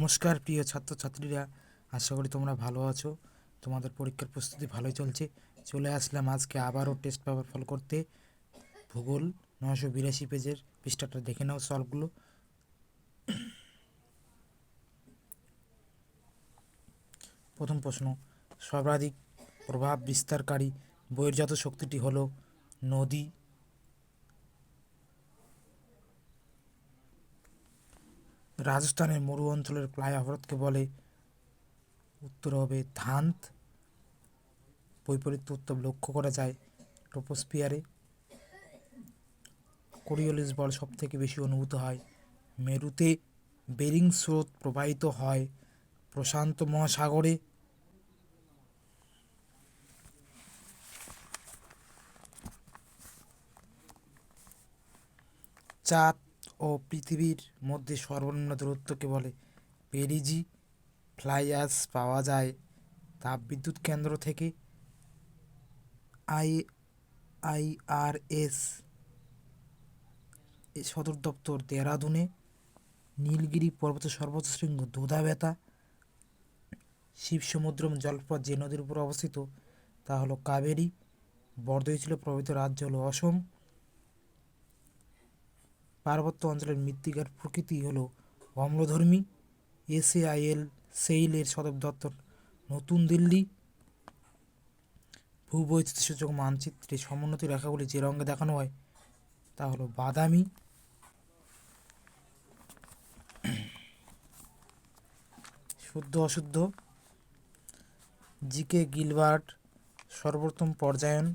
নমস্কার প্রিয় ছাত্রছাত্রীরা, আশা করি তোমরা ভালো আছো। তোমাদের পরীক্ষার প্রস্তুতি ভালোই চলছে। চলে আসলাম আজকে আবারও টেস্ট পেপার ফল করতে। ভূগোল 982 পেজের পৃষ্ঠাটা দেখে নাও সলভগুলো। প্রথম প্রশ্ন, সর্বাধিক প্রভাব বিস্তারকারী বহির্জাত শক্তিটি হলো নদী। রাজস্থানের মরু অঞ্চলের প্লাই অবরোধকে বলে, উত্তর হবে ধান্ত। বৈপরীত্য উত্তর লক্ষ্য করা যায় ট্রপোস্ফিয়ারে। কোরিওলিস বল সব থেকে বেশি অনুভূত হয় মেরুতে। বেরিং স্রোত প্রবাহিত হয় প্রশান্ত মহাসাগরে। চাঁদ ও পৃথিবীর মধ্যে সর্বনিম্ন দূরত্বকে বলে পেরিজি। ফ্লাই অ্যাশ পাওয়া যায় তাপবিদ্যুৎ কেন্দ্র থেকে। IIRS সদর দপ্তর দেহরাদুনে। নীলগিরি পর্বতের সর্বোচ্চ শৃঙ্গ দুধাবেতা। শিব সমুদ্রম জলপ্রপাত যে নদীর উপর অবস্থিত তা হলো কাবেরী। বর্ধয় ছিল প্রভাবিত রাজ্য হলো অসম। পার্বত্য অঞ্চলের মৃত্তিকার প্রকৃতি হলো অম্লধর্মী। SAIL সদর দপ্তর নতুন দিল্লি। ভূবৈচিত্র্যসূচক মানচিত্রে সমোন্নতি রেখাগুলি যে রঙে দেখানো হয় তা হলো বাদামি। শুদ্ধ অশুদ্ধ। জিকে গিলবার্ট সর্বপ্রথম পর্যায়ন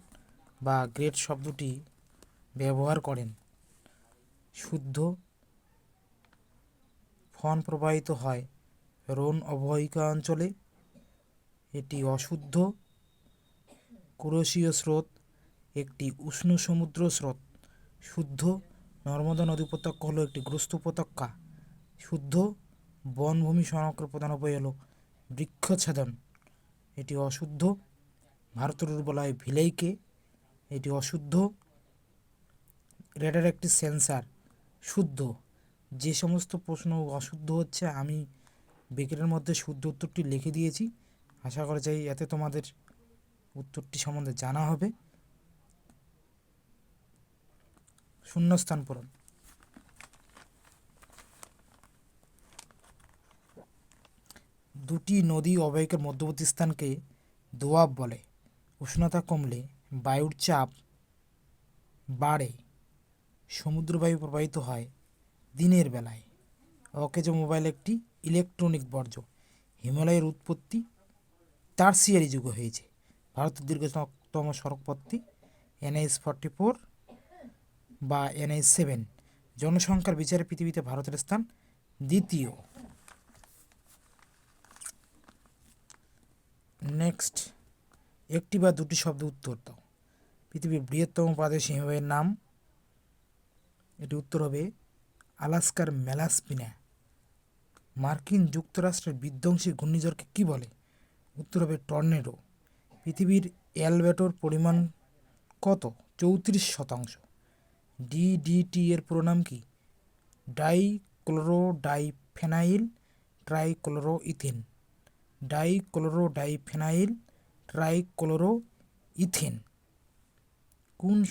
বা গ্রেড শব্দটি ব্যবহার করেন। শুদ্ধ। ফন প্রবাহিত হয় রোন অববাহিকা অঞ্চলে, এটি অশুদ্ধ। কুরশীয় স্রোত একটি উষ্ণ সমুদ্র স্রোত, শুদ্ধ। নর্মদা নদী উপত্যকা হলো একটি গ্রস্ত উপত্যকা, শুদ্ধ। বনভূমি সংরক্ষণের প্রধান উপায় হলো বৃক্ষচ্ছেদন, এটি অশুদ্ধ। ভারতের বলা হয় ভিলেইকে, এটি অশুদ্ধ। রেডার একটি সেন্সার, শুদ্ধ। যে সমস্ত প্রশ্ন অশুদ্ধ হচ্ছে আমি ব্রেকেটের মধ্যে শুদ্ধ উত্তরটি লিখে দিয়েছি। আশা করা যায় এতে তোমাদের উত্তরটি সম্বন্ধে জানা হবে। শূন্যস্থান পূরণ। দুটি নদী অববাহিকার মধ্যবর্তী স্থানকে দোয়াব বলে। উষ্ণতা কমলে বায়ুর চাপ বাড়ে। সমুদ্রবায়ু প্রবাহিত হয় দিনের বেলায়। অকেজো মোবাইল একটি ইলেকট্রনিক বর্জ্য। হিমালয়ের উৎপত্তি টারসিয়ারি যুগে হয়েছে। ভারতের দীর্ঘতম সড়কপথটি NH-44 বা NH-7। জনসংখ্যার বিচারে পৃথিবীতে ভারতের স্থান দ্বিতীয়। নেক্সট, একটি বা দুটি শব্দ উত্তর দাও। পৃথিবীর বৃহত্তম প্রাদেশিক হিমবাহের নাম, এটি উত্তর হবে আলাস্কার ম্যালাস্পিনা। মার্কিন যুক্তরাষ্ট্রের বিধ্বংসী ঘূর্ণিঝড়কে কী বলে? উত্তর হবে টর্নেডো। পৃথিবীর অ্যালবেটোর পরিমাণ কত? 34%। DDT এর পুরো নাম কি? ডাইক্লোরোডাইফেনাইল ট্রাইক্লোরোইথেন। ডাইক্লোরোডাইফেনাইল ট্রাইক্লোরোইথেন। কোন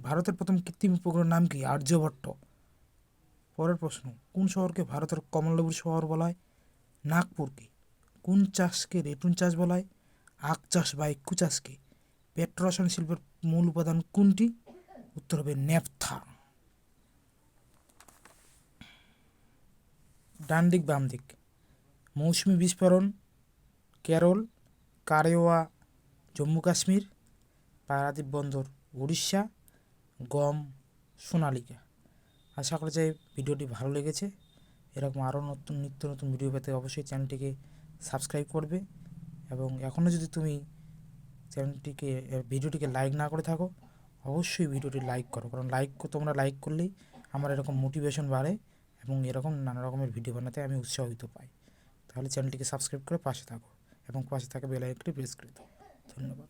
ভারতের প্রথম কৃত্রিম উপগ্রহের নাম কি? আর্যভট্ট। পরের প্রশ্ন, কোন শহরকে ভারতের কমলালেবুর শহর বলা হয়? নাগপুরকে। কোন চাষকে রেটুন চাষ বলা হয়? আখ চাষ বা ইক্ষু চাষকে। পেট্রোরসায়ন শিল্পের মূল উপাদান কোনটি? উত্তর হবে ন্যাপথা। ডান দিক বাম দিক। মৌসুমি বিস্ফোরণ কেরল। কারেওয়া জম্মু কাশ্মীর। পারাদ্বীপ বন্দর উড়িষ্যা। গম সোনালিকা। আশা করা যায় ভিডিওটি ভালো লেগেছে। এরকম আরও নিত্য নতুন ভিডিও পেতে অবশ্যই চ্যানেলটিকে সাবস্ক্রাইব করবে। এবং এখনও যদি তুমি ভিডিওটিকে লাইক না করে থাকো, অবশ্যই ভিডিওটি লাইক করো, কারণ তোমরা লাইক করলেই আমার এরকম মোটিভেশন বাড়ে এবং এরকম নানা রকমের ভিডিও বানাতে আমি উৎসাহিত পাই। তাহলে চ্যানেলটিকে সাবস্ক্রাইব করে পাশে থাকো এবং পাশে থাকা বেল আইকনটি প্রেস করে দাও। ধন্যবাদ।